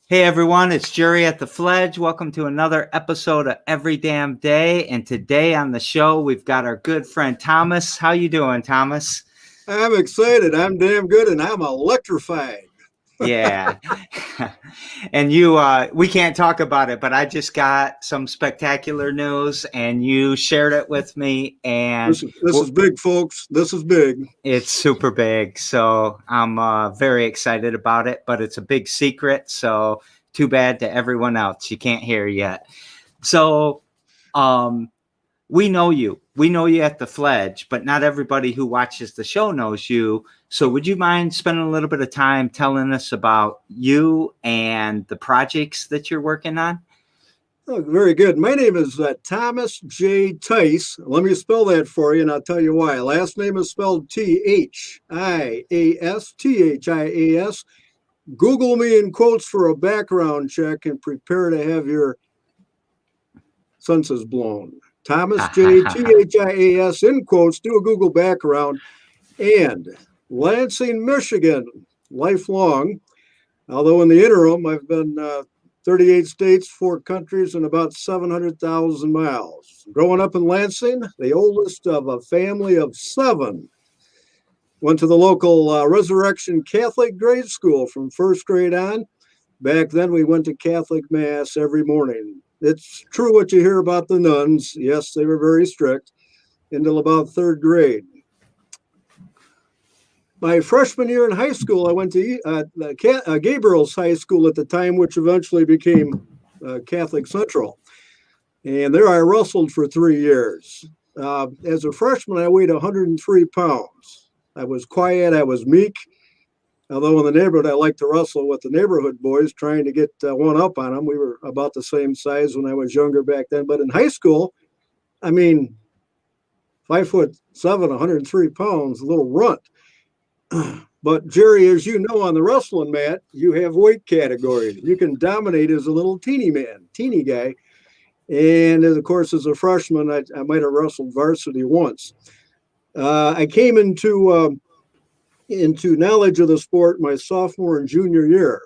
Hey everyone, it's Jerry at the Fledge. Welcome to another episode of Every Damn Day. And today on the show, we've got our good friend Thomas. How you doing, Thomas? I'm excited. I'm damn good, and I'm electrified. Yeah. And we can't talk about it, but I just got some spectacular news and you shared it with me and This is big, folks. This is big. it's super big. So I'm very excited about it, but it's a big secret. So too bad to everyone else. You can't hear yet. So, we know you. We know you at the Fledge, but not everybody who watches the show knows you. So would you mind spending a little bit of time telling us about you and the projects that you're working on? Oh, very good. My name is Thomas J. Thias. Let me spell that for you, and I'll tell you why. Last name is spelled Thias, Thias. Google me in quotes for a background check and prepare to have your senses blown. Thomas J. Thias in quotes. Do a Google background. And Lansing, Michigan, lifelong. Although in the interim, I've been 38 states, 4 countries, and about 700,000 miles. Growing up in Lansing, the oldest of a family of 7. Went to the local Resurrection Catholic grade school from first grade on. Back then, we went to Catholic Mass every morning. It's true what you hear about the nuns. Yes, they were very strict until about 3rd grade. My freshman year in high school, I went to Gabriels High School at the time, which eventually became Catholic Central. And there I wrestled for 3 years. As a freshman, I weighed 103 pounds. I was quiet, I was meek. Although in the neighborhood, I liked to wrestle with the neighborhood boys, trying to get one up on them. We were about the same size when I was younger back then. But in high school, 5'7", 103 pounds, a little runt. But Jerry, as you know, on the wrestling mat, you have weight categories. You can dominate as a little teeny guy. And of course, as a freshman, I might have wrestled varsity once. I came into knowledge of the sport my sophomore and junior year.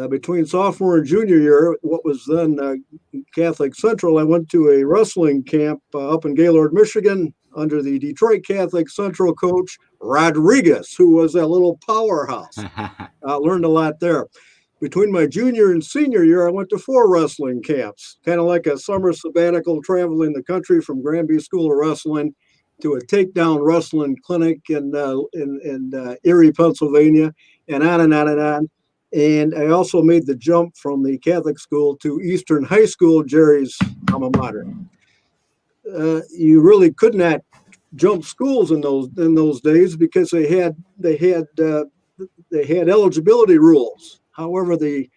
Between sophomore and junior year, what was then Catholic Central, I went to a wrestling camp up in Gaylord, Michigan, under the Detroit Catholic Central coach, Rodriguez, who was a little powerhouse. Learned a lot there. Between my junior and senior year, I went to 4 wrestling camps, kind of like a summer sabbatical, traveling the country from Gramby School of Wrestling to a Takedown wrestling clinic in Erie, Pennsylvania, and on and on and on. And I also made the jump from the Catholic school to Eastern High School, Jerry's alma mater. You really could not jump schools in those days because they had eligibility rules. However, the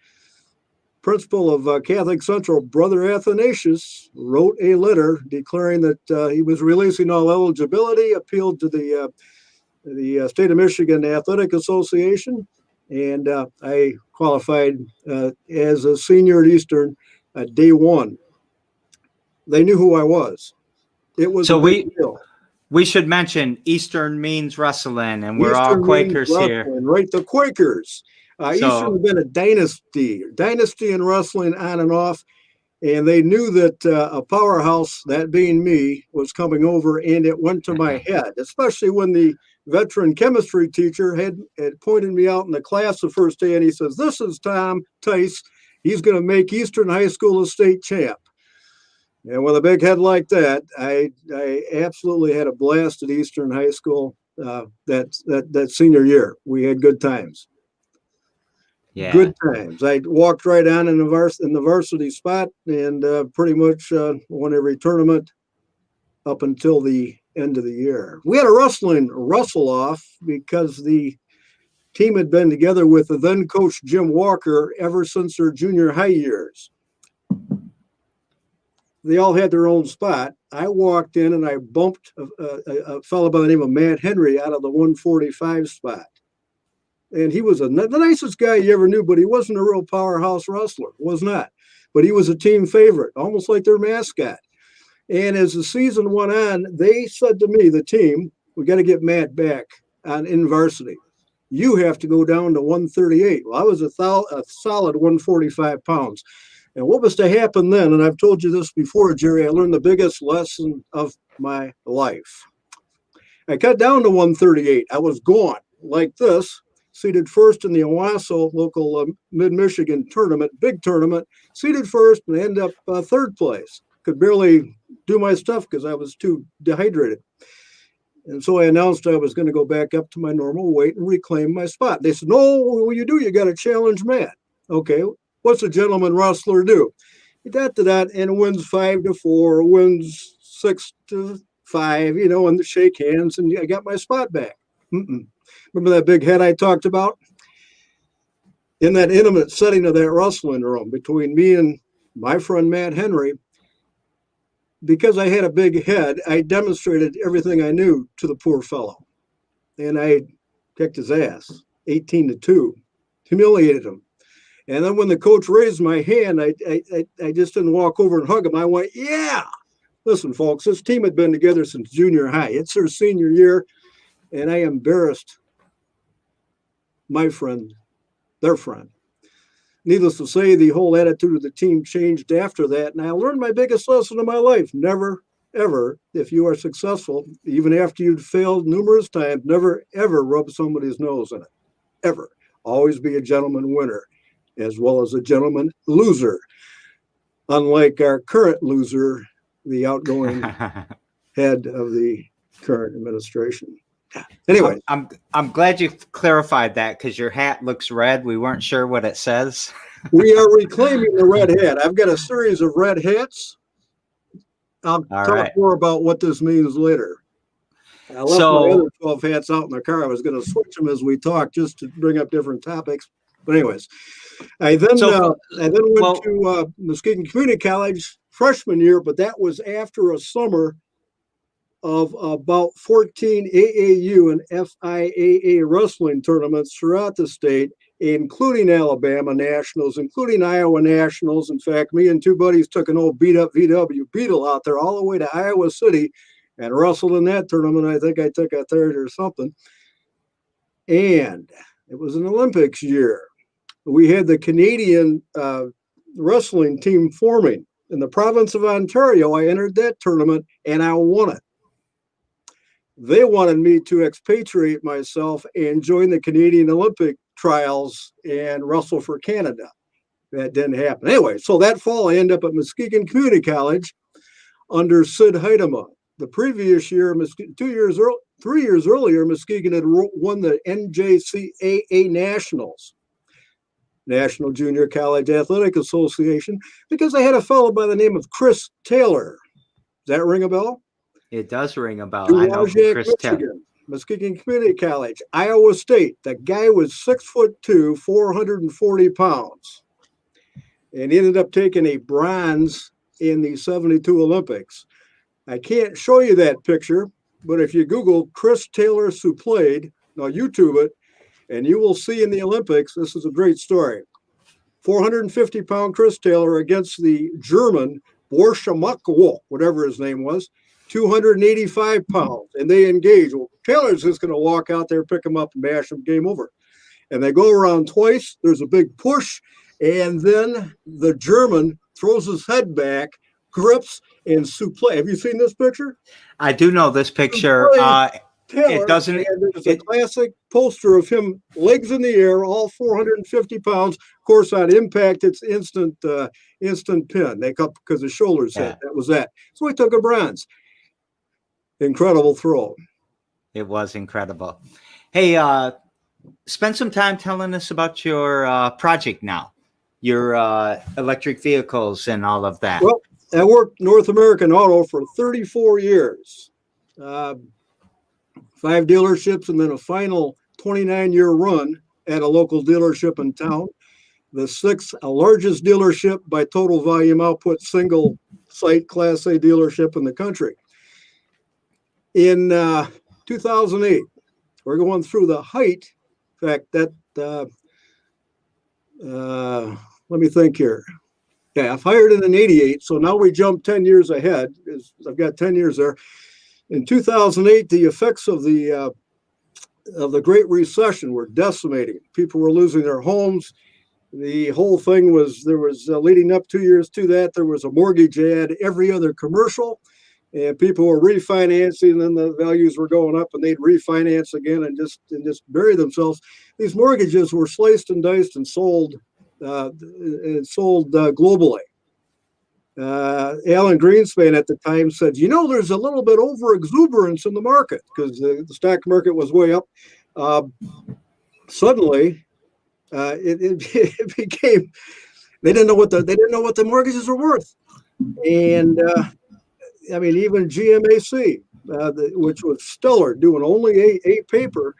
principal of Catholic Central, Brother Athanasius, wrote a letter declaring that he was releasing all eligibility, appealed to the State of Michigan Athletic Association, and I qualified as a senior at Eastern day 1. They knew who I was. It was so a big deal. We should mention Eastern means wrestling, and we're Eastern all Quakers here. Right, the Quakers. Eastern has been a dynasty in wrestling on and off, and they knew that a powerhouse, that being me, was coming over, and it went to my head, especially when the veteran chemistry teacher had pointed me out in the class the first day, and he says, "This is Tom Thias. He's going to make Eastern High School a state champ." And with a big head like that, I absolutely had a blast at Eastern High School that senior year. We had good times. Yeah. Good times. I walked right on in the varsity spot and pretty much won every tournament up until the end of the year. We had a wrestling wrestle-off because the team had been together with the then coach Jim Walker ever since their junior high years. They all had their own spot. I walked in and I bumped a fellow by the name of Matt Henry out of the 145 spot. And he was the nicest guy you ever knew, but he wasn't a real powerhouse wrestler. Was not. But he was a team favorite, almost like their mascot. And as the season went on, they said to me, the team, "We got to get Matt back in varsity." you have to go down to 138. Well, I was a solid 145 pounds. And what was to happen then, and I've told you this before, Jerry, I learned the biggest lesson of my life. I cut down to 138. I was gone like this, seated first in the Owasso local mid-Michigan tournament, big tournament, seated first and end up third place. Could barely do my stuff because I was too dehydrated. And so I announced I was going to go back up to my normal weight and reclaim my spot. They said, no, what you do, you got to challenge Matt. Okay, what's a gentleman wrestler do? And wins 5-4, wins 6-5, and shake hands, and I got my spot back. Remember that big head I talked about? In that intimate setting of that wrestling room between me and my friend Matt Henry, because I had a big head, I demonstrated everything I knew to the poor fellow. And I kicked his ass, 18-2, humiliated him. And then when the coach raised my hand, I just didn't walk over and hug him. I went, yeah. Listen, folks, this team had been together since junior high. It's their senior year, and I embarrassed my friend, their friend. Needless to say, the whole attitude of the team changed after that, and I learned my biggest lesson of my life. Never, ever, if you are successful, even after you've failed numerous times, never, ever rub somebody's nose in it. Ever. Always be a gentleman winner as well as a gentleman loser. Unlike our current loser, the outgoing head of the current administration. Anyway, I'm glad you clarified that because your hat looks red. We weren't sure what it says. We are reclaiming the red hat. I've got a series of red hats. I'll talk more about what this means later. I left my other 12 hats out in the car. I was going to switch them as we talk just to bring up different topics. But anyways, I then went to Muskegon Community College freshman year, but that was after a summer of about 14 AAU and FIAA wrestling tournaments throughout the state, including Alabama Nationals, including Iowa Nationals. In fact, me and two buddies took an old beat-up VW Beetle out there all the way to Iowa City and wrestled in that tournament. I think I took a third or something. And it was an Olympics year. We had the Canadian wrestling team forming. In the province of Ontario, I entered that tournament and I won it. They wanted me to expatriate myself and join the Canadian Olympic trials and wrestle for Canada. That didn't happen. Anyway, so that fall, I ended up at Muskegon Community College under Sid Heidema. The previous year, 3 years earlier, Muskegon had won the NJCAA Nationals, National Junior College Athletic Association, because I had a fellow by the name of Chris Taylor. Does that ring a bell? It does ring a bell. I know Chris Taylor. Muskegon Community College, Iowa State. The guy was 6'2", 440 pounds, and he ended up taking a bronze in the '72 Olympics. I can't show you that picture, but if you Google Chris Taylor Supplade, now YouTube it, and you will see in the Olympics, this is a great story. 450-pound Chris Taylor against the German Borschamakwo, whatever his name was, 285 pounds, and they engage. Well, Taylor's just going to walk out there, pick him up, and mash him, game over. And they go around twice. There's a big push, and then the German throws his head back, grips, and supplé. Have you seen this picture? I do know this picture. Taylor, it doesn't. There's a classic poster of him, legs in the air, all 450 pounds. Of course, on impact, it's instant pin. They cut because the shoulders hit. That was that. So he took a bronze. Incredible throw. It was incredible. Hey, spend some time telling us about your project now, your electric vehicles and all of that. Well, I worked North American Auto for 34 years. 5 dealerships and then a final 29-year run at a local dealership in town. The 6th largest dealership by total volume output, single site Class A dealership in the country. In 2008, we're going through the height. In fact, let me think here. Yeah, I've hired in 88, so now we jump 10 years ahead. I've got 10 years there. In 2008, the effects of the of the Great Recession were decimating. People were losing their homes. The whole thing was, there was leading up 2 years to that, there was a mortgage ad every other commercial, and people were refinancing, and then the values were going up, and they'd refinance again and just bury themselves. These mortgages were sliced and diced and sold globally. Alan Greenspan at the time said, there's a little bit over exuberance in the market because the stock market was way up. Suddenly, it became, they didn't know what the mortgages were worth, and even GMAC, which was stellar, doing only a paper.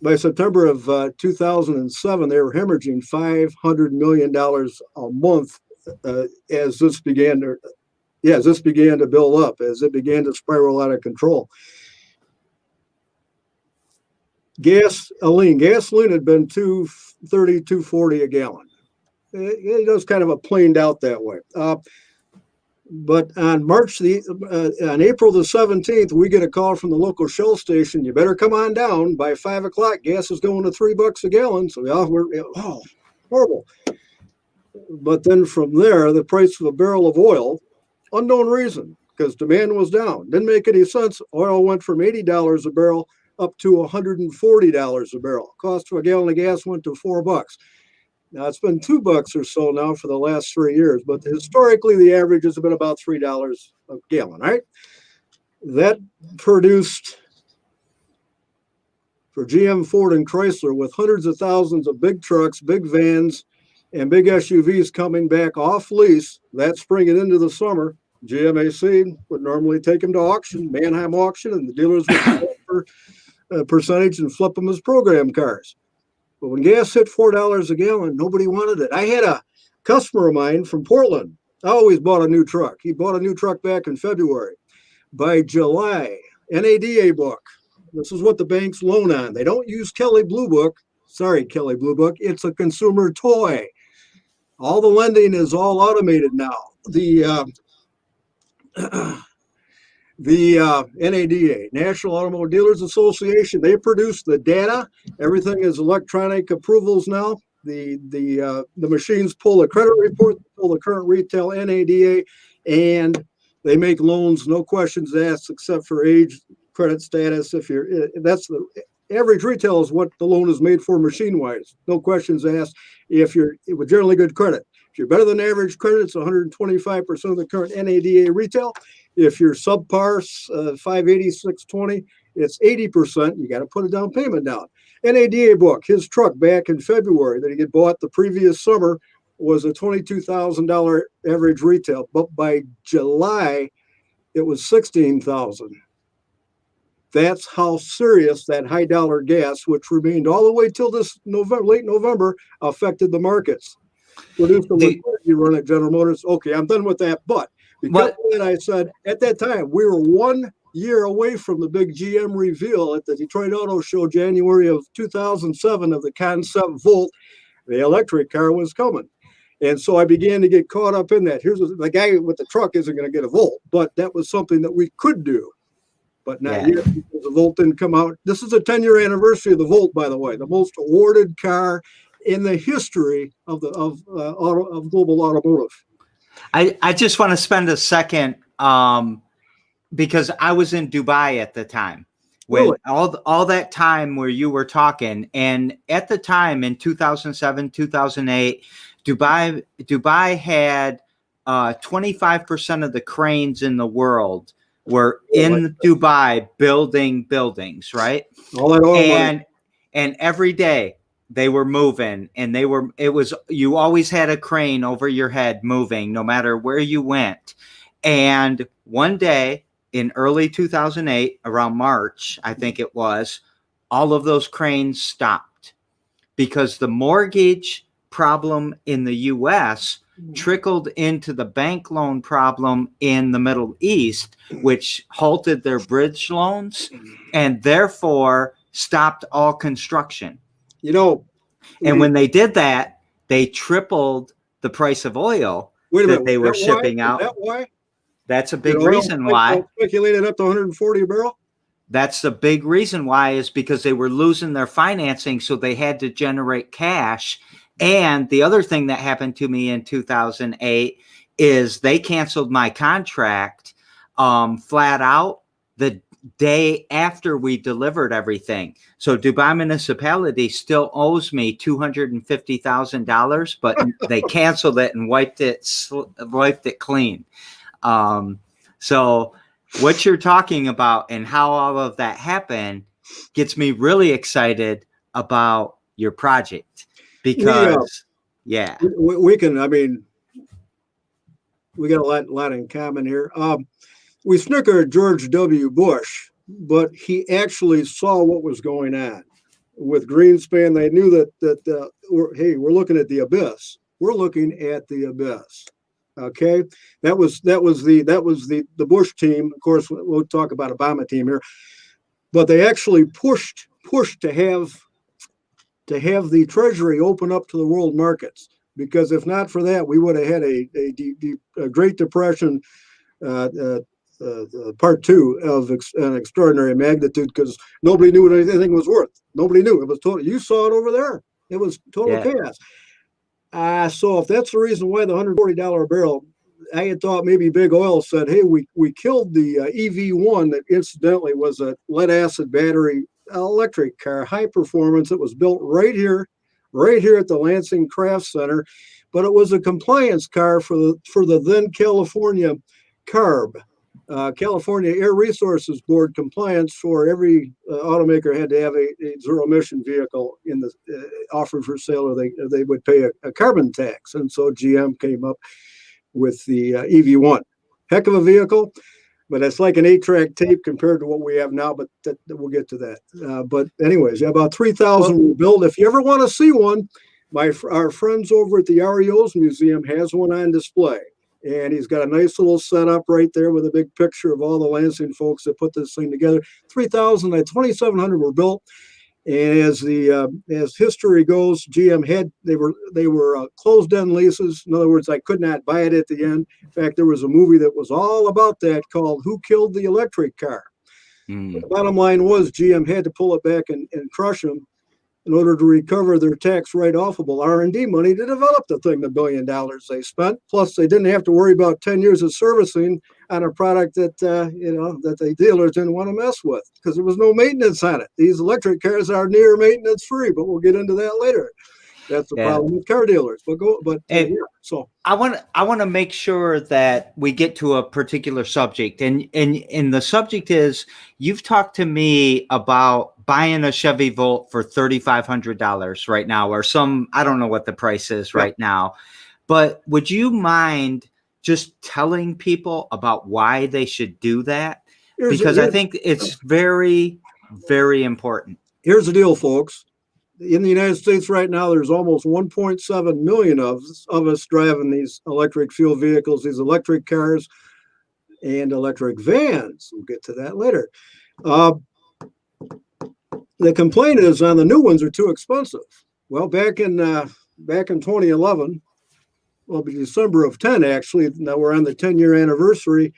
By September of 2007, they were hemorrhaging $500 million a month as this began to build up, as it began to spiral out of control. Gasoline had been $2.30, $2.40 a gallon. It was kind of a planed out that way. But on April the 17th, we get a call from the local Shell station. You better come on down by 5 o'clock. Gas is going to $3 a gallon. So we're horrible. But then from there, the price of a barrel of oil, unknown reason, because demand was down. Didn't make any sense. Oil went from $80 a barrel up to $140 a barrel. Cost of a gallon of gas went to $4. Now, it's been $2 or so now for the last 3 years, but historically, the average has been about $3 a gallon, right? That produced, for GM, Ford, and Chrysler, with hundreds of thousands of big trucks, big vans, and big SUVs coming back off lease that spring and into the summer, GMAC would normally take them to auction, Manheim auction, and the dealers would sell for a percentage and flip them as program cars. But when gas hit $4 a gallon, nobody wanted it. I had a customer of mine from Portland. I always bought a new truck. He bought a new truck back in February. By July, NADA book. This is what the banks loan on. They don't use Kelley Blue Book. Sorry, Kelley Blue Book. It's a consumer toy. All the lending is all automated now. The NADA, National Automobile Dealers Association, they produce the data. Everything is electronic approvals now. The machines pull the credit report, pull the current retail NADA, and they make loans, no questions asked, except for age, credit status. That's the average retail is what the loan is made for machine wise. No questions asked. If you're with generally good credit, if you're better than average credit, it's 125% of the current NADA retail. If you're subpar, 580, 620, it's 80%. You got to put a down payment down. NADA book, his truck back in February that he had bought the previous summer was a $22,000 average retail, but by July it was $16,000. That's how serious that high dollar gas, which remained all the way till this late November, affected the markets. Produced a liquidity run at General Motors. Okay, I'm done with that. But because of that, I said at that time we were 1 year away from the big GM reveal at the Detroit Auto Show, January of 2007, of the concept Volt. The electric car was coming. And so I began to get caught up in that. Here's the guy with the truck isn't going to get a Volt, but that was something that we could do. But not yet, because the Volt didn't come out. This is a 10-year anniversary of the Volt, by the way, the most awarded car in the history of global automotive. I just want to spend a second because I was in Dubai at the time when all that time where you were talking, and at the time in 2007, 2008, Dubai had 25% of the cranes in the world were in Dubai building buildings, right? All that oil money. And every day they were moving, and you always had a crane over your head moving no matter where you went. And one day in early 2008, around March, I think it was, all of those cranes stopped because the mortgage problem in the US trickled into the bank loan problem in the Middle East, which halted their bridge loans and therefore stopped all construction. And when they did that, they tripled the price of oil that they were shipping out. Is that why? That's a big reason why. Speculated up to 140 a barrel? That's the big reason why, is because they were losing their financing, so they had to generate cash. And the other thing that happened to me in 2008 is they canceled my contract flat out the day after we delivered everything. So Dubai municipality still owes me $250,000, but they canceled it and wiped it clean. So what you're talking about and how all of that happened gets me really excited about your project, because we can, I mean, we got a lot in common here. We snicker at George W. Bush, but he actually saw what was going on with Greenspan. They knew that we're looking at the abyss. We're looking at the abyss. Okay, that was the Bush team. Of course, we'll talk about Obama team here, but they actually pushed to have the Treasury open up to the world markets, because if not for that, we would have had a Great Depression. Part two of an extraordinary magnitude, because nobody knew what anything was worth. Nobody knew. It was total. You saw it over there. It was total chaos. So if that's the reason why the $140 a barrel, I had thought maybe Big Oil said, hey, we killed the EV1 that incidentally was a lead acid battery electric car, high performance. It was built right here at the Lansing Craft Center, but it was a compliance car for the then California CARB. California Air Resources Board compliance for every automaker had to have a zero emission vehicle in the offered for sale, or they would pay a carbon tax. And so GM came up with the EV1. Heck of a vehicle, but it's like an 8-track tape compared to what we have now, but we'll get to that. But anyways, about 3,000 were built. If you ever want to see one, our friends over at the REO's Museum has one on display. And he's got a nice little setup right there with a big picture of all the Lansing folks that put this thing together. 2,700 were built. And as history goes, GM they were closed-end leases. In other words, I could not buy it at the end. In fact, there was a movie that was all about that called "Who Killed the Electric Car?" The bottom line was GM had to pull it back and crush them in order to recover their tax write-offable R&D money to develop the thing, the $1 billion they spent. Plus, they didn't have to worry about 10 years of servicing on a product that that the dealers didn't want to mess with, because there was no maintenance on it. These electric cars are near maintenance free, but we'll get into that later. That's the problem with car dealers. So I want to make sure that we get to a particular subject, and the subject is, you've talked to me about buying a Chevy Volt for $3,500 right now, or I don't know what the price is right now, but would you mind just telling people about why they should do that? Because I think it's very, very important. Here's the deal, folks. In the United States right now, there's almost 1.7 million of us driving these electric fuel vehicles, these electric cars and electric vans. We'll get to that later. The complaint is on the new ones are too expensive. Well, back in 2011, well, December of 10 actually. Now we're on the 10-year anniversary.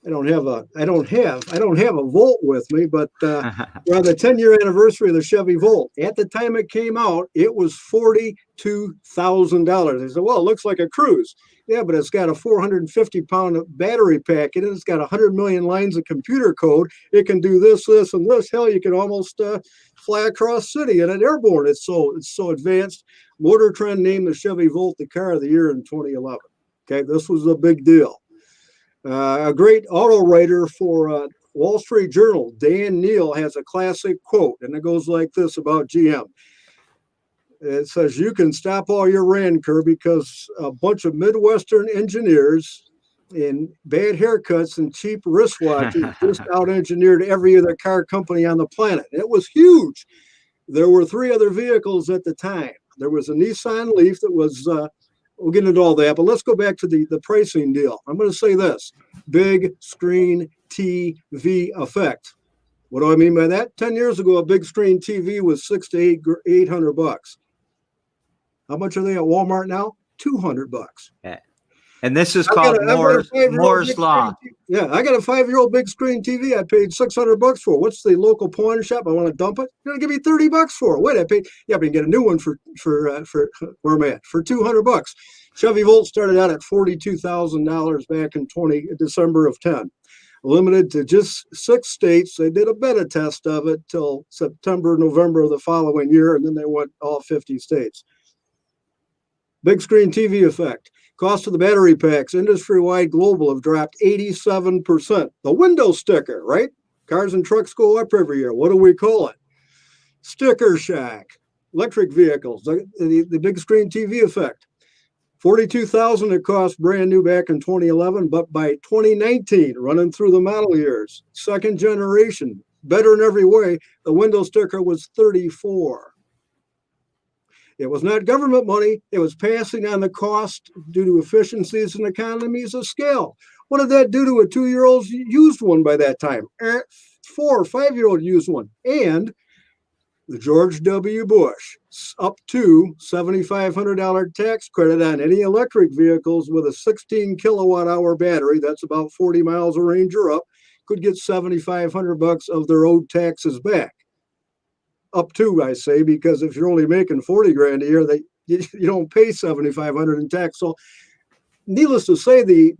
I don't have a Volt with me, but we're on the 10-year anniversary of the Chevy Volt. At the time it came out, it was $42,000. They said, well, it looks like a Cruise. Yeah, but it's got a 450-pound battery pack in it. It's got 100 million lines of computer code. It can do this, this, and this. Hell, you can almost fly across city in an airborne. It's so advanced. Motor Trend named the Chevy Volt the car of the year in 2011. Okay, this was a big deal. A great auto writer for Wall Street Journal, Dan Neal, has a classic quote, and it goes like this about GM. It says, you can stop all your rancor because a bunch of Midwestern engineers in bad haircuts and cheap wristwatches just out-engineered every other car company on the planet. It was huge. There were 3 other vehicles at the time. There was a Nissan Leaf that was... we'll get into all that, but let's go back to the pricing deal. I'm going to say this: big screen TV effect. What do I mean by that? 10 years ago, a big screen TV was $600 to $800. How much are they at Walmart now? $200. Yeah. And this is I've got called a 5-year-old Moore's big screen Law. TV. Yeah, I got a 5-year-old big screen TV. I paid $600 for. What's the local pawn shop? I want to dump it. You're gonna give me $30 for it. Wait, I paid. Yeah, but you can get a new one for where am I at? For $200. Chevy Volt started out at $42,000 back in December of 10. Limited to just 6 states. They did a beta test of it till September, November of the following year, and then they went all 50 states. Big screen TV effect. Cost of the battery packs, industry-wide global, have dropped 87%. The window sticker, right? Cars and trucks go up every year. What do we call it? Sticker shock. Electric vehicles, the big screen TV effect. $42,000 it cost brand new back in 2011, but by 2019, running through the model years, second generation, better in every way, the window sticker was $34,000. It was not government money. It was passing on the cost due to efficiencies and economies of scale. What did that do to a 2-year-old used one by that time? 4 or 5-year-old used one. And the George W. Bush up to $7,500 tax credit on any electric vehicles with a 16 kilowatt hour battery. That's about 40 miles of range or up. Could get $7,500 of their owed taxes back. Up to, I say, because if you're only making 40 grand a year, you don't pay 7,500 in tax. So, needless to say, the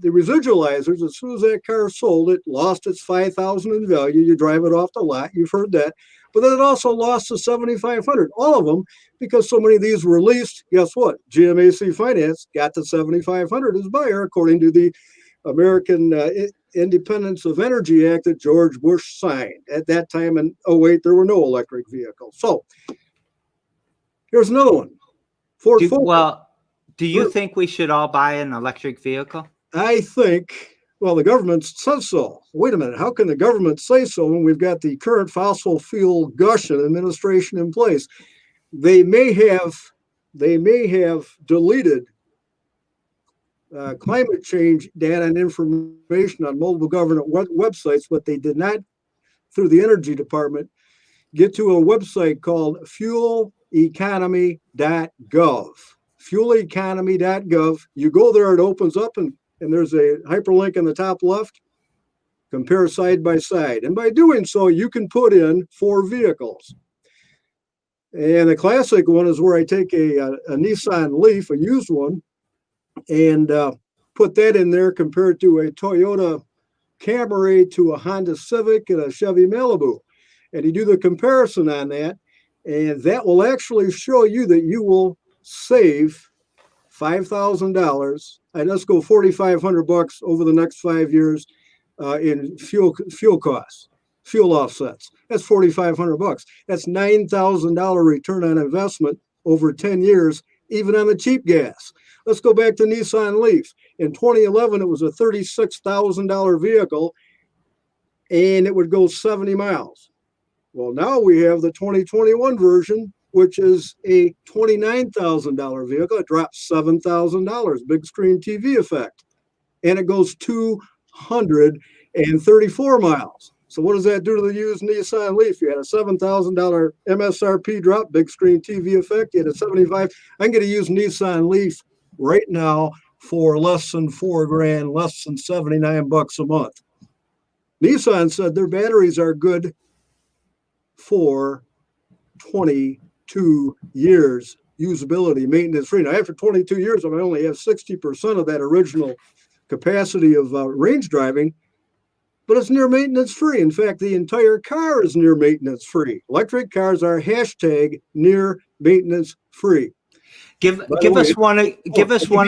residualizers, as soon as that car sold, it lost its 5,000 in value. You drive it off the lot, you've heard that. But then it also lost the 7,500, all of them, because so many of these were leased. Guess what? GMAC Finance got the 7,500 as buyer, according to the American Independence of Energy Act that George Bush signed. At that time in 2008, there were no electric vehicles. So here's another one. Ford Focus. Do you think we should all buy an electric vehicle? I think, well, the government says so. Wait a minute. How can the government say so when we've got the current fossil fuel gushing administration in place? They may have deleted climate change data and information on multiple government websites, but they did not, through the Energy Department, get to a website called fueleconomy.gov. Fueleconomy.gov. You go there, it opens up, and there's a hyperlink in the top left. Compare side by side. And by doing so, you can put in 4 vehicles. And the classic one is where I take a Nissan Leaf, a used one, and put that in there compared to a Toyota Camry, to a Honda Civic, and a Chevy Malibu. And you do the comparison on that, and that will actually show you that you will save $5,000, and let's go $4,500 over the next 5 years in fuel costs, fuel offsets. That's $4,500. That's $9,000 return on investment over 10 years, even on the cheap gas. Let's go back to Nissan Leaf. In 2011, it was a $36,000 vehicle, and it would go 70 miles. Well, now we have the 2021 version, which is a $29,000 vehicle. It drops $7,000, big screen TV effect, and it goes 234 miles. So what does that do to the used Nissan Leaf? You had a $7,000 MSRP drop, big screen TV effect. You had a 75. I can get a used Nissan Leaf right now for less than $4 grand, less than $79 a month. Nissan said their batteries are good for 22 years usability, maintenance free. Now, after 22 years, I only have 60% of that original capacity of range driving, but it's near maintenance free. In fact, the entire car is near maintenance free. Electric cars are hashtag near maintenance free. Give us one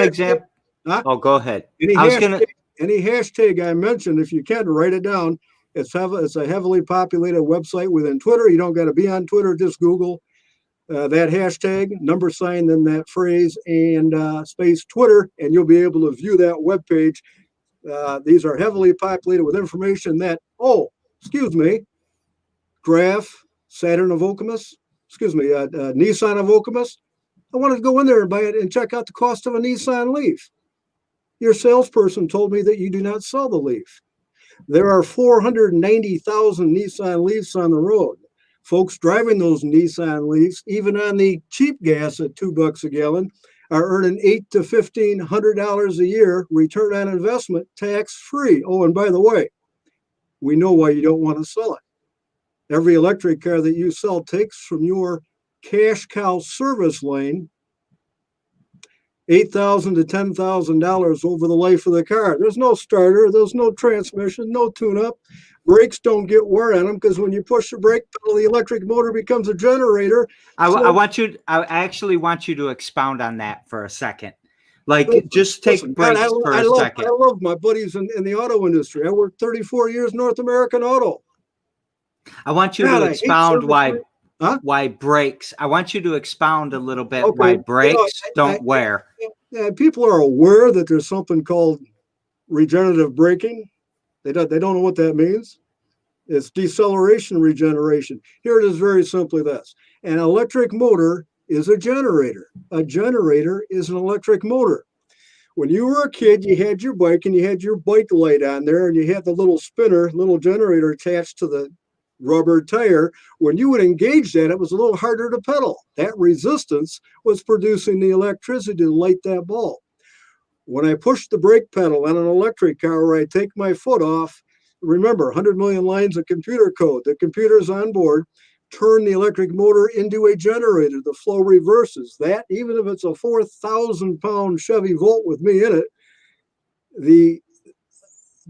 example. Oh, go ahead. Any hashtag I mentioned, if you can, write it down. It's a heavily populated website within Twitter. You don't got to be on Twitter. Just Google that hashtag, $, then that phrase, and space Twitter, and you'll be able to view that webpage. These are heavily populated with information that, Graph, Nissan of Okemos. I wanted to go in there and buy it and check out the cost of a Nissan Leaf. Your salesperson told me that you do not sell the Leaf. There are 490,000 Nissan Leafs on the road. Folks driving those Nissan Leafs, even on the cheap gas at $2 a gallon, are earning $800 to $1,500 a year return on investment, tax free. Oh, and by the way, we know why you don't want to sell it. Every electric car that you sell takes from your cash cow service lane $8,000 to $10,000 over the life of the car. There's no starter, there's no transmission, no tune-up. Brakes don't get wear on them because when you push the brake pedal, the electric motor becomes a generator. I actually want you to expound on that for a second. Like, just take breaks for a second. I love my buddies in the auto industry. I worked 34 years North American Auto. I want you to expound why brakes. I want you to expound a little bit why brakes don't wear. People are aware that there's something called regenerative braking. They don't know what that means. It's deceleration regeneration. Here it is very simply this. An electric motor is a generator. A generator is an electric motor. When you were a kid, you had your bike and you had your bike light on there and you had the little spinner, little generator attached to the rubber tire. When you would engage that, it was a little harder to pedal. That resistance was producing the electricity to light that bulb. When I push the brake pedal on an electric car where I take my foot off, remember 100 million lines of computer code, the computers on board turn the electric motor into a generator. The flow reverses. That, even if it's a 4,000-pound Chevy Volt with me in it, the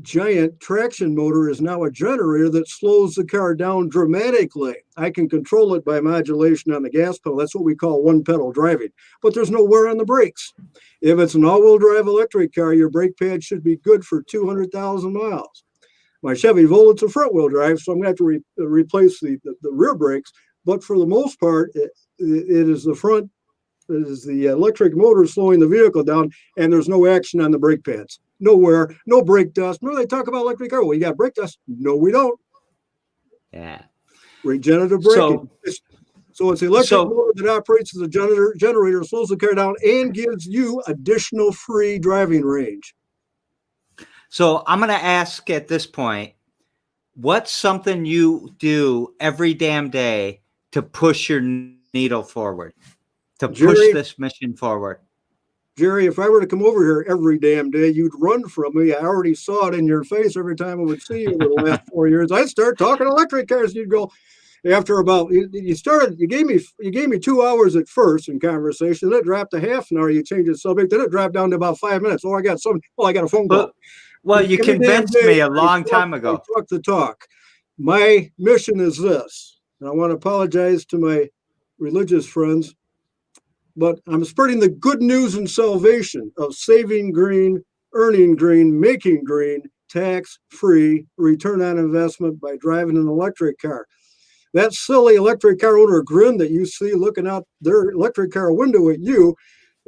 giant traction motor is now a generator that slows the car down dramatically. I can control it by modulation on the gas pedal. That's what we call one pedal driving. But there's no wear on the brakes. If it's an all-wheel drive electric car, your brake pad should be good for 200,000 miles. My Chevy Volt, it's a front-wheel drive, so I'm going to have to replace the rear brakes. But for the most part, it is the front. It is the electric motor slowing the vehicle down, and there's no action on the brake pads. Nowhere, no brake dust. No, they talk about electric car. Well, you got brake dust. No, we don't. Yeah. Regenerative braking. So it's the electric motor that operates as a generator, slows the car down, and gives you additional free driving range. So I'm going to ask at this point, what's something you do every damn day to push your needle forward, to push this mission forward? Jerry, if I were to come over here every damn day, you'd run from me. I already saw it in your face every time I would see you over the last 4 years. I'd start talking electric cars. You'd go, after about, you gave me 2 hours at first in conversation. Then it dropped to half an hour. You changed the subject. Then it dropped down to about 5 minutes. I got a phone call. Well, you convinced me a long time ago. Talk the talk. My mission is this, and I want to apologize to my religious friends, but I'm spreading the good news and salvation of saving green, earning green, making green, tax-free return on investment by driving an electric car. That silly electric car owner grin that you see looking out their electric car window at you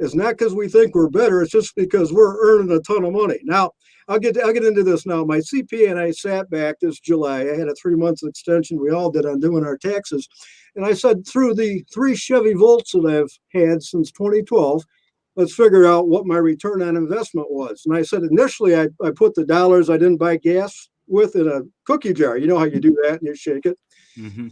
is not because we think we're better. It's just because we're earning a ton of money. Now, I'll get into this now. My CPA and I sat back this July. I had a 3-month extension. We all did on doing our taxes. And I said, through the 3 Chevy Volts that I've had since 2012, let's figure out what my return on investment was. And I said, initially, I put the dollars I didn't buy gas with in a cookie jar. You know how you do that, and you shake it. Mm-hmm.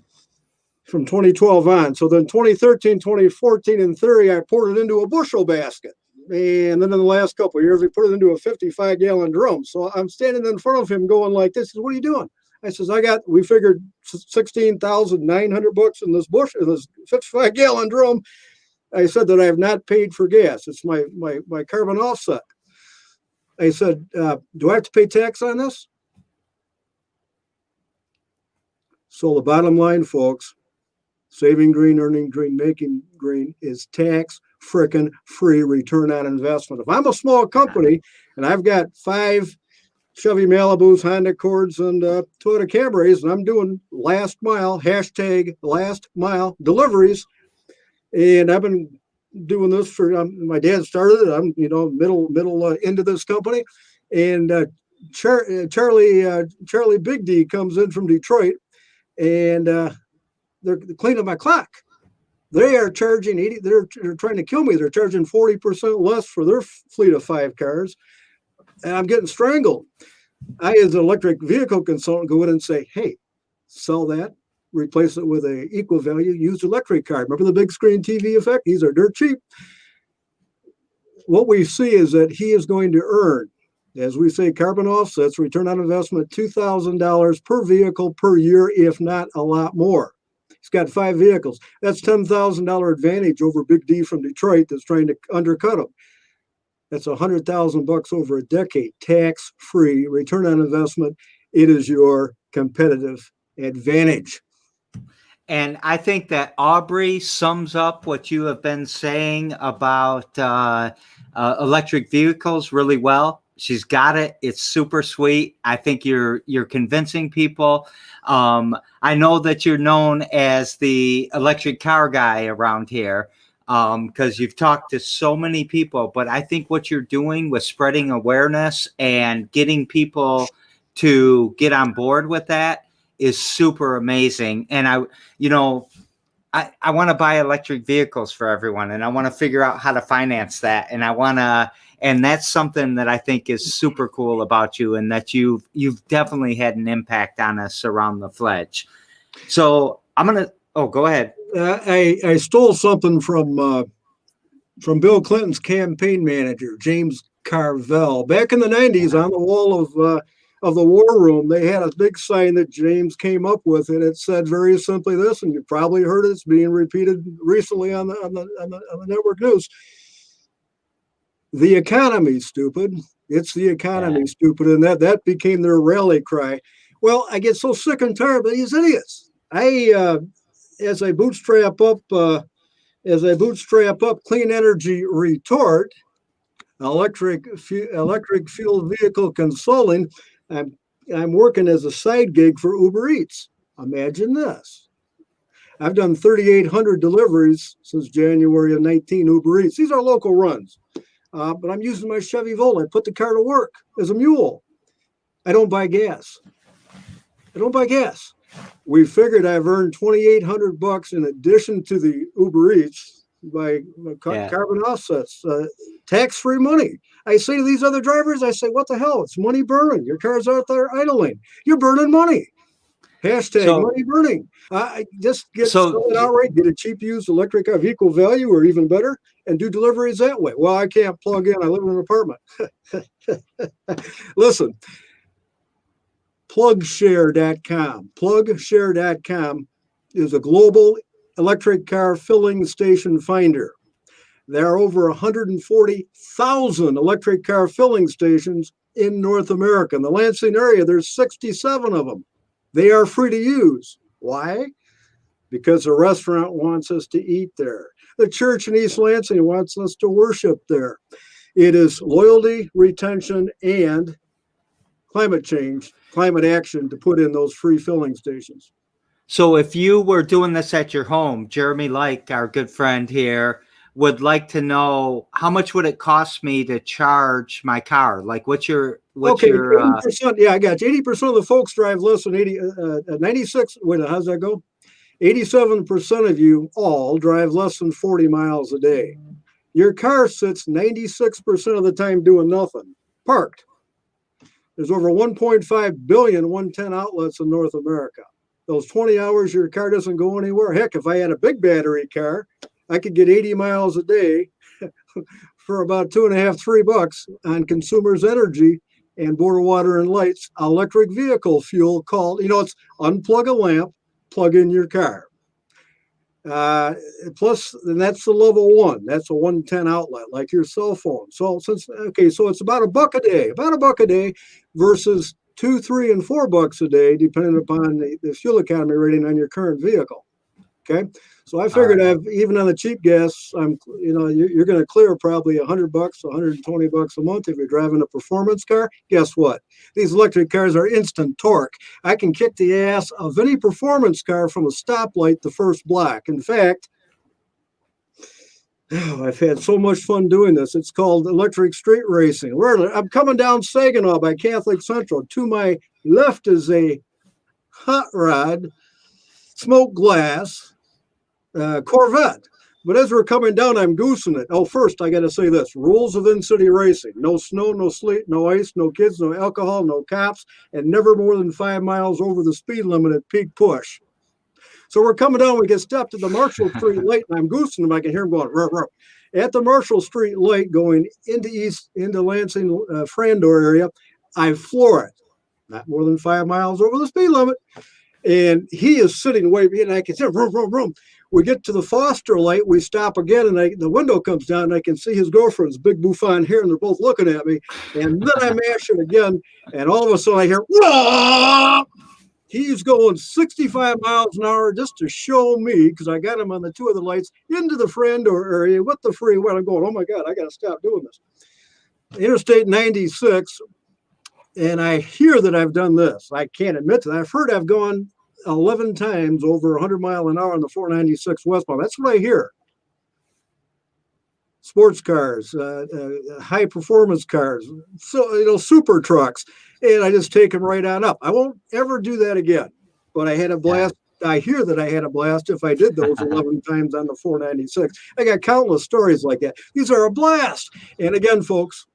From 2012 on. So then 2013, 2014, and 30, I poured it into a bushel basket. And then in the last couple of years, we put it into a 55-gallon drum. So I'm standing in front of him going like this. He says, what are you doing? I says, we figured $16,900 in this 55-gallon drum. I said that I have not paid for gas. It's my carbon offset. I said, do I have to pay tax on this? So the bottom line, folks, saving green, earning green, making green is tax frickin' free return on investment. If I'm a small company and I've got 5 Chevy Malibus, Honda Accords, and Toyota Camrys, and I'm doing last mile deliveries, and I've been doing this for my dad started it. I'm middle into this company, and Charlie Big D comes in from Detroit, and they're cleaning my clock. They are charging they're trying to kill me. They're charging 40% less for their fleet of 5 cars, and I'm getting strangled. I, as an electric vehicle consultant, go in and say, hey, sell that, replace it with a equal value used electric car. Remember the big screen TV effect? These are dirt cheap. what we see is that he is going to earn, as we say, carbon offsets, return on investment, $2,000 per vehicle per year, if not a lot more. He's got 5 vehicles. That's $10,000 advantage over Big D from Detroit that's trying to undercut him. That's $100,000 over a decade, tax-free, return on investment. It is your competitive advantage. And I think that Aubrey sums up what you have been saying about electric vehicles really well. She's got it. It's super sweet. I think you're convincing people. I know that you're known as the electric car guy around here because you've talked to so many people. But I think what you're doing with spreading awareness and getting people to get on board with that is super amazing. And I want to buy electric vehicles for everyone, and I want to figure out how to finance that. And that's something that I think is super cool about you, and that you've definitely had an impact on us around the Fledge. So go ahead. I stole something from Bill Clinton's campaign manager, James Carvell. Back in the 90s, on the wall of the war room, they had a big sign that James came up with, and it said very simply this, and you probably heard it. It's being repeated recently on the network news. The economy, stupid. It's the economy, stupid. And that became their rally cry. Well, I get so sick and tired of these idiots. As I bootstrap up clean energy Retort, electric fuel vehicle consulting, I'm working as a side gig for Uber Eats. Imagine this. I've done 3,800 deliveries since January of 19 Uber Eats. These are local runs. But I'm using my Chevy Volt. I put the car to work as a mule. I don't buy gas. We figured I've earned $2,800 in addition to the Uber Eats by carbon offsets, tax-free money. I say to these other drivers, I say, what the hell? It's money burning. Your car's out there idling. You're burning money. Hashtag money burning. Just sell it outright, get a cheap used electric of equal value or even better, and do deliveries that way. Well, I can't plug in. I live in an apartment. Listen, plugshare.com. Plugshare.com is a global electric car filling station finder. There are over 140,000 electric car filling stations in North America. In the Lansing area, there's 67 of them. They are free to use. Why? Because the restaurant wants us to eat there. The church in East Lansing wants us to worship there. It is loyalty, retention, and climate change, climate action to put in those free filling stations. So if you were doing this at your home, Jeremy Like, our good friend here, would like to know how much would it cost me to charge my car? Like what's your 80%, yeah, I got you. 80% of the folks drive less than 96. Wait, how's that go? 87% of you all drive less than 40 miles a day. Your car sits 96% of the time doing nothing, parked. There's over 1.5 billion 110 outlets in North America. Those 20 hours your car doesn't go anywhere. Heck, if I had a big battery car, I could get 80 miles a day for about $2.5, $3 on Consumers Energy and Border Water and Lights electric vehicle fuel called, it's unplug a lamp, plug in your car. Plus, and that's the level 1. That's a 110 outlet, like your cell phone. So so it's about $1 a day versus $2, $3, and $4 a day, depending upon the fuel economy rating on your current vehicle. Okay, so I figured even on the cheap gas, you're going to clear probably $100, $120 a month if you're driving a performance car. Guess what? These electric cars are instant torque. I can kick the ass of any performance car from a stoplight the first block. In fact, I've had so much fun doing this. It's called electric street racing. I'm coming down Saginaw by Catholic Central. To my left is a hot rod, smoke glass, Corvette. But as we're coming down, I'm goosing it. Oh, first, I got to say this. Rules of in-city racing. No snow, no sleet, no ice, no kids, no alcohol, no cops, and never more than 5 miles over the speed limit at peak push. So we're coming down. We get stopped at the Marshall Street light, and I'm goosing them. I can hear them going, ruh, ruh. At the Marshall Street light going into Lansing, Frandor area. I floor it, not more than 5 miles over the speed limit. And he is sitting way behind, and I can see vroom, vroom, vroom. We get to the Foster light, we stop again, and the window comes down, and I can see his girlfriend's big bouffant hair, and they're both looking at me. And then I mash it again, and all of a sudden I hear, whoa! He's going 65 miles an hour just to show me, because I got him on the two other lights, into the Frandor area with the freeway. I'm going, oh my God, I got to stop doing this. Interstate 96. And I hear that I've done this. I can't admit to that. I've heard I've gone 11 times over 100 mile an hour on the 496 westbound. That's what I hear. Sports cars, high performance cars, so super trucks, and I just take them right on up. I won't ever do that again. But I had a blast. Yeah. I hear that I had a blast if I did those 11 times on the 496. I got countless stories like that. These are a blast. And again, folks,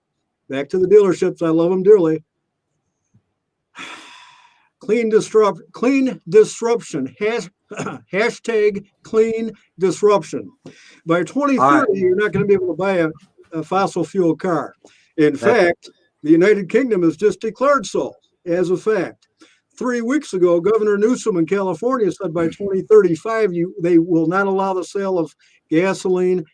back to the dealerships. I love them dearly. Clean disruption. Hashtag clean disruption. By 2030, right, you're not going to be able to buy a fossil fuel car. In fact, the United Kingdom has just declared so as a fact. 3 weeks ago, Governor Newsom in California said by 2035, they will not allow the sale of gasoline,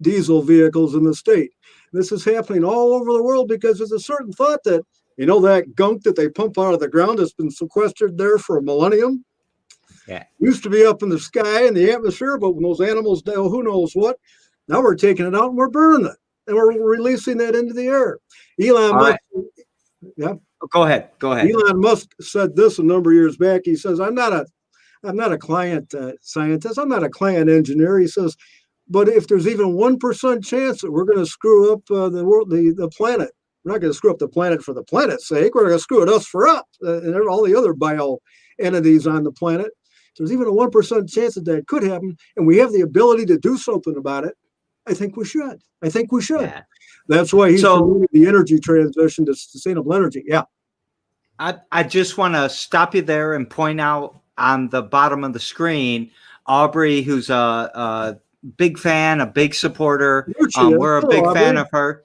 diesel vehicles in the state. This is happening all over the world because there's a certain thought that, that gunk that they pump out of the ground has been sequestered there for a millennium. Yeah. Used to be up in the sky in the atmosphere, but when those animals die, who knows what, now we're taking it out and we're burning it. And we're releasing that into the air. Elon Musk. Right. Yeah. Go ahead. Elon Musk said this a number of years back. He says, I'm not a client scientist. I'm not a client engineer. He says, but if there's even 1% chance that we're going to screw up the planet, we're not going to screw up the planet for the planet's sake. We're going to screw it us for us and all the other bio entities on the planet. There's even a 1% chance that could happen, and we have the ability to do something about it. I think we should. Yeah. That's why he's promoting the energy transition to sustainable energy. Yeah. I just want to stop you there and point out on the bottom of the screen, Aubrey, who's a big fan, a big supporter. We're a big fan of her.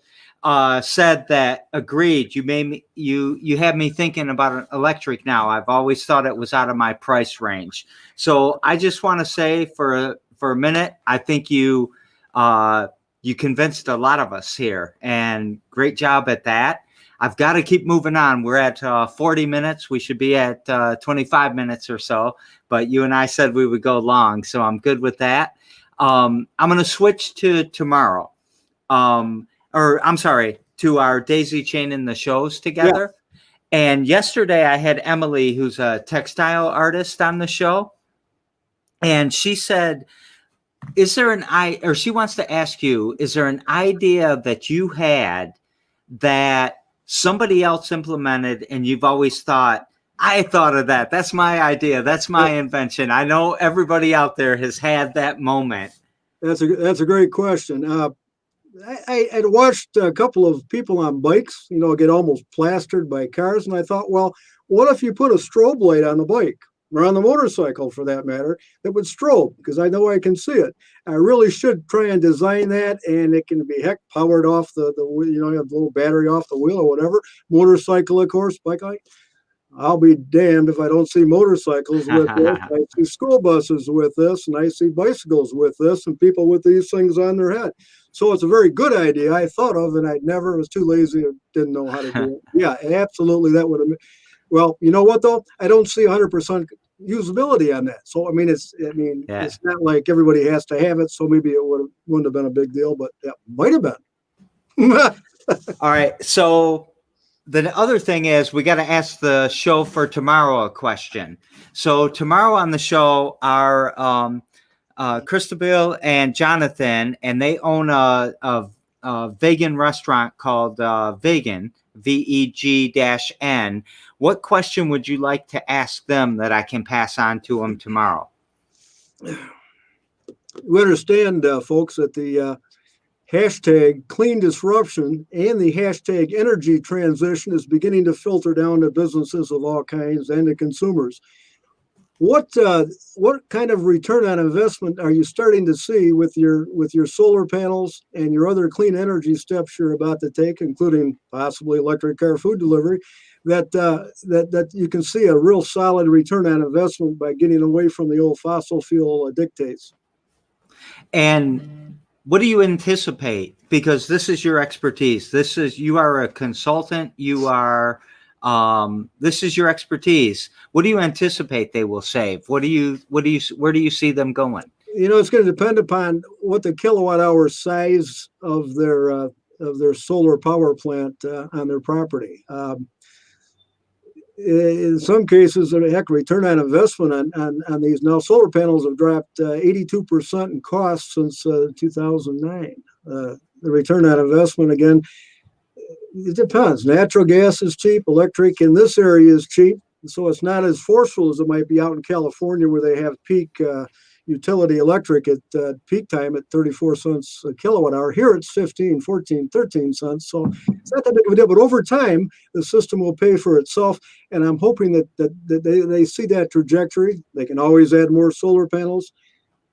Said that agreed. You had me thinking about an electric now. I've always thought it was out of my price range. So I just want to say for a minute, I think you convinced a lot of us here, and great job at that. I've got to keep moving on. We're at 40 minutes. We should be at 25 minutes or so, but you and I said we would go long, so I'm good with that. I'm going to switch to tomorrow. To our daisy chain in the shows together. Yeah. And yesterday I had Emily, who's a textile artist, on the show. And she said, she wants to ask you, is there an idea that you had that somebody else implemented and you've always thought, I thought of that. That's my idea. That's my invention. I know everybody out there has had that moment. That's a great question. I'd watched a couple of people on bikes, get almost plastered by cars. And I thought, well, what if you put a strobe light on the bike or on the motorcycle for that matter that would strobe? Because I know I can see it. I really should try and design that. And it can be powered off the you have a little battery off the wheel or whatever. Motorcycle, of course, bike light. I'll be damned if I don't see motorcycles with this. I see school buses with this, and I see bicycles with this, and people with these things on their head. So it's a very good idea I thought of, and I never was too lazy or didn't know how to do it. Yeah, absolutely. That would have been. Well, you know what, though? I don't see 100% usability on that. So, it's not like everybody has to have it, so maybe it wouldn't have been a big deal, but yeah, might have been. All right, so the other thing is we got to ask the show for tomorrow a question. So tomorrow on the show are Christabel and Jonathan, and they own a vegan restaurant called Vegan, VEG-N. What question would you like to ask them that I can pass on to them tomorrow? We understand, folks, that the hashtag clean disruption and the hashtag energy transition is beginning to filter down to businesses of all kinds and to consumers. What kind of return on investment are you starting to see with your solar panels and your other clean energy steps you're about to take, including possibly electric car food delivery, that you can see a real solid return on investment by getting away from the old fossil fuel dictates? And what do you anticipate? Because this is your expertise. You are a consultant. This is your expertise. What do you anticipate they will save? Where do you see them going? It's going to depend upon what the kilowatt hour size of their solar power plant on their property. In some cases, heck, return on investment on these now solar panels have dropped 82% in cost since 2009. The return on investment, again, it depends. Natural gas is cheap. Electric in this area is cheap. So it's not as forceful as it might be out in California, where they have peak utility electric at peak time at 34 cents a kilowatt hour. Here it's 15, 14, 13 cents. So it's not that big of a deal. But over time, the system will pay for itself. And I'm hoping that they see that trajectory. They can always add more solar panels.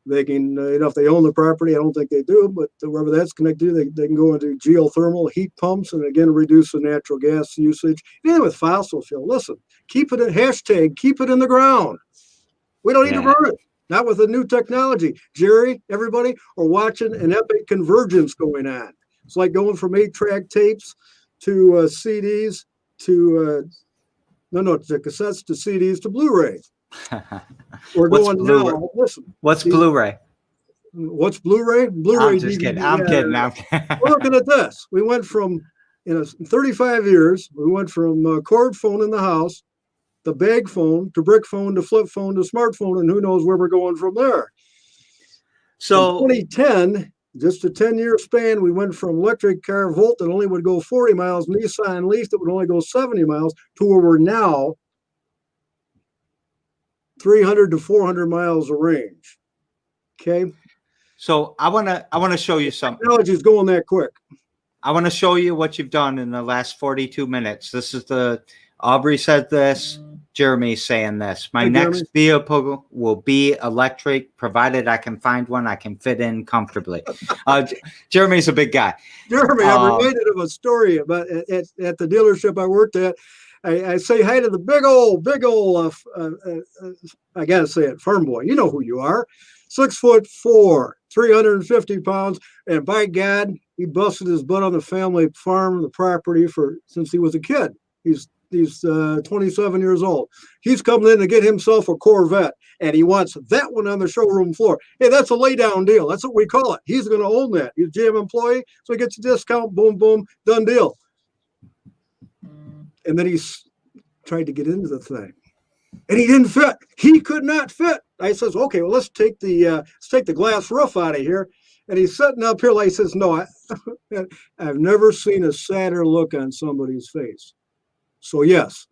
They can, if they own the property, I don't think they do, but wherever that's connected, they can go into geothermal heat pumps and again reduce the natural gas usage. Even with fossil fuel, listen, keep it keep it in the ground. We don't need to burn it. Not with the new technology. Jerry, everybody are watching an epic convergence going on. It's like going from 8-track tapes to CDs to to cassettes to CDs to Blu-ray. We're going now. Listen, what's Blu-ray? What's Blu-ray? Blu-ray. I'm just kidding. I'm kidding. We're looking at this. We went from, in 35 years, we went from cord phone in the house, the bag phone, to brick phone, to flip phone, to smartphone, and who knows where we're going from there. So in 2010, just a 10-year span, we went from electric car Volt that only would go 40 miles, Nissan Leaf that would only go 70 miles, to where we're now 300 to 400 miles of range. Okay. So I want to show you something. Technology is going that quick. I want to show you what you've done in the last 42 minutes. This is Aubrey said this. Jeremy's saying this. My next vehicle will be electric, provided I can find one I can fit in comfortably. Jeremy's a big guy. Jeremy, I'm reminded of a story about at the dealership I worked at. I say hi to the big old, I got to say it, farm boy. You know who you are. 6'4", 350 pounds. And by God, he busted his butt on the family farm, the property since he was a kid. He's 27 years old. He's coming in to get himself a Corvette, and he wants that one on the showroom floor. Hey, that's a lay down deal. That's what we call it. He's going to own that. He's a GM employee, so he gets a discount. Boom, boom, done deal. And then he's tried to get into the thing, and he didn't fit. He could not fit. I says, okay, well, let's take the glass roof out of here. And he's sitting up here like he says, no, I've never seen a sadder look on somebody's face. So yes,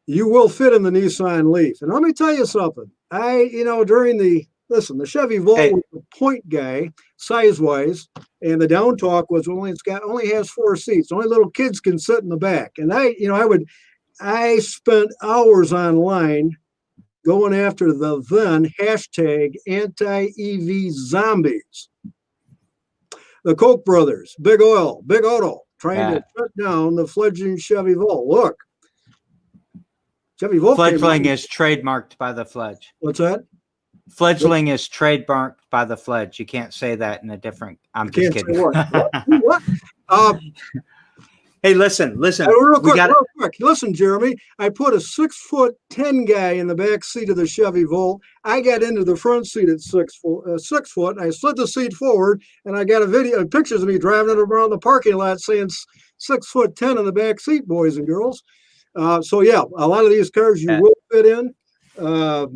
you will fit in the Nissan Leaf. And let me tell you something. The Chevy Volt was the point guy size-wise, and the down talk was only has 4 seats. Only little kids can sit in the back. And I spent hours online going after the then hashtag anti-EV zombies. The Koch brothers, Big Oil, Big Auto, trying to shut down the fledgling Chevy Volt. Look, Chevy Volt. Fledgling is trademarked by the Fledge. What's that? Fledgling is trademarked by the Fledge. You can't say that in a different. I'm just kidding. What? Hey, listen. Real quick. Listen, Jeremy. I put a 6'10" guy in the back seat of the Chevy Volt. I got into the front seat at 6 foot. I slid the seat forward, and I got pictures of me driving it around the parking lot saying 6'10" in the back seat, boys and girls. So yeah, a lot of these cars you will fit in. Where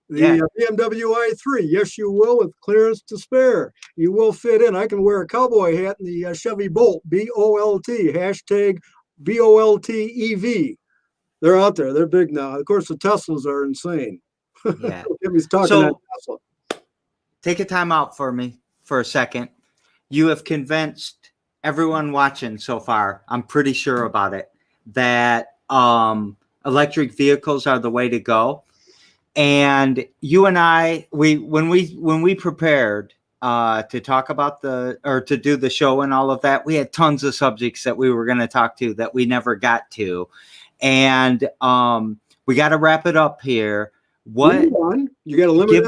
the BMW i3, yes, you will, with clearance to spare. You will fit in. I can wear a cowboy hat in the Chevy Bolt, BOLT, hashtag BOLT EV. They're out there. They're big now. Of course, the Teslas are insane. Yeah. So take a time out for me for a second. You have convinced everyone watching so far, I'm pretty sure about it, that electric vehicles are the way to go. And you and I, when we prepared to talk about to do the show and all of that, we had tons of subjects that we were going to talk to that we never got to, and we got to wrap it up here. What you got a limit?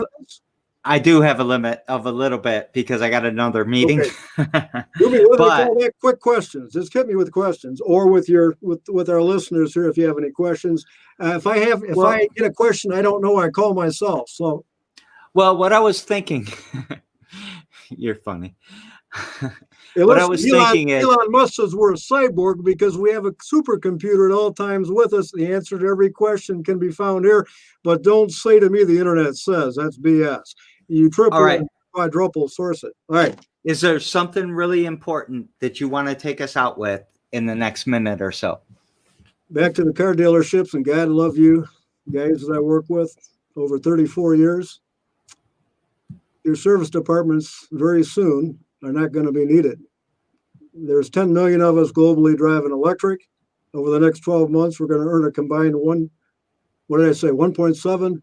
I do have a limit of a little bit because I got another meeting. Okay. Do me what they call that, quick questions. Just hit me with questions, or with our listeners here if you have any questions. If I get a question I don't know, I call myself. So, well, what I was thinking, you're funny. What I was thinking is Elon Musk says we're a cyborg because we have a supercomputer at all times with us. The answer to every question can be found here, but don't say to me the internet says. That's BS. You triple and quadruple source it. All right. Is there something really important that you want to take us out with in the next minute or so? Back to the car dealerships, and God love you guys that I work with over 34 years. Your service departments very soon are not going to be needed. There's 10 million of us globally driving electric. Over the next 12 months, we're going to earn a combined 1.7 million.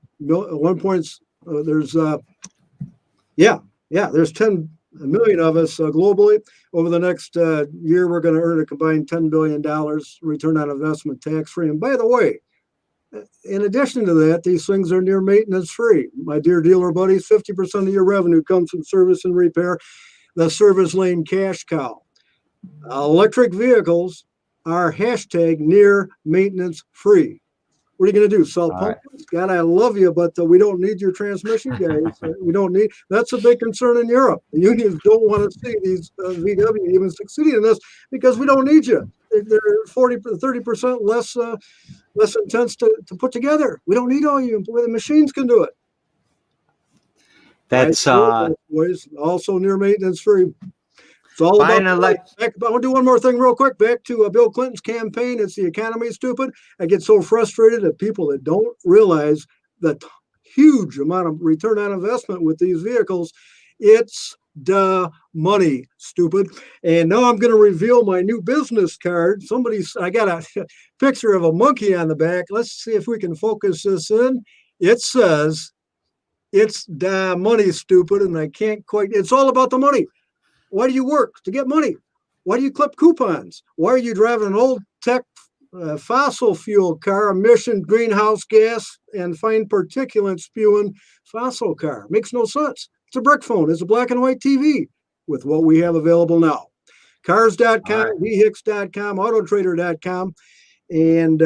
There's 10 million of us globally. Over the next year, we're going to earn a combined $10 billion return on investment tax-free. And by the way, in addition to that, these things are near maintenance free. My dear dealer buddies, 50% of your revenue comes from service and repair, the service lane cash cow. Electric vehicles are hashtag near maintenance free. What are you going to do? Sell pumpkins? God, I love you, but we don't need your transmission, guys. We don't need. That's a big concern in Europe. The unions don't want to see these VW even succeeding in this because we don't need you. They're 30% less intense to put together. We don't need all you. The machines can do it. That's boys. Also near maintenance free. It's all about. I want to do one more thing real quick. Back to Bill Clinton's campaign. It's the economy, stupid. I get so frustrated at people that don't realize the huge amount of return on investment with these vehicles. It's the money, stupid. And now I'm going to reveal my new business card. I got a picture of a monkey on the back. Let's see if we can focus this in. It says, "It's the money, stupid," and I can't quite. It's all about the money. Why do you work? To get money. Why do you clip coupons? Why are you driving an old tech fossil fuel car, emission greenhouse gas and fine particulate spewing fossil car? Makes no sense. It's a brick phone. It's a black and white TV with what we have available now. Cars.com, vehix.com, autotrader.com, and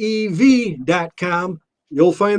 myev.com. You'll find the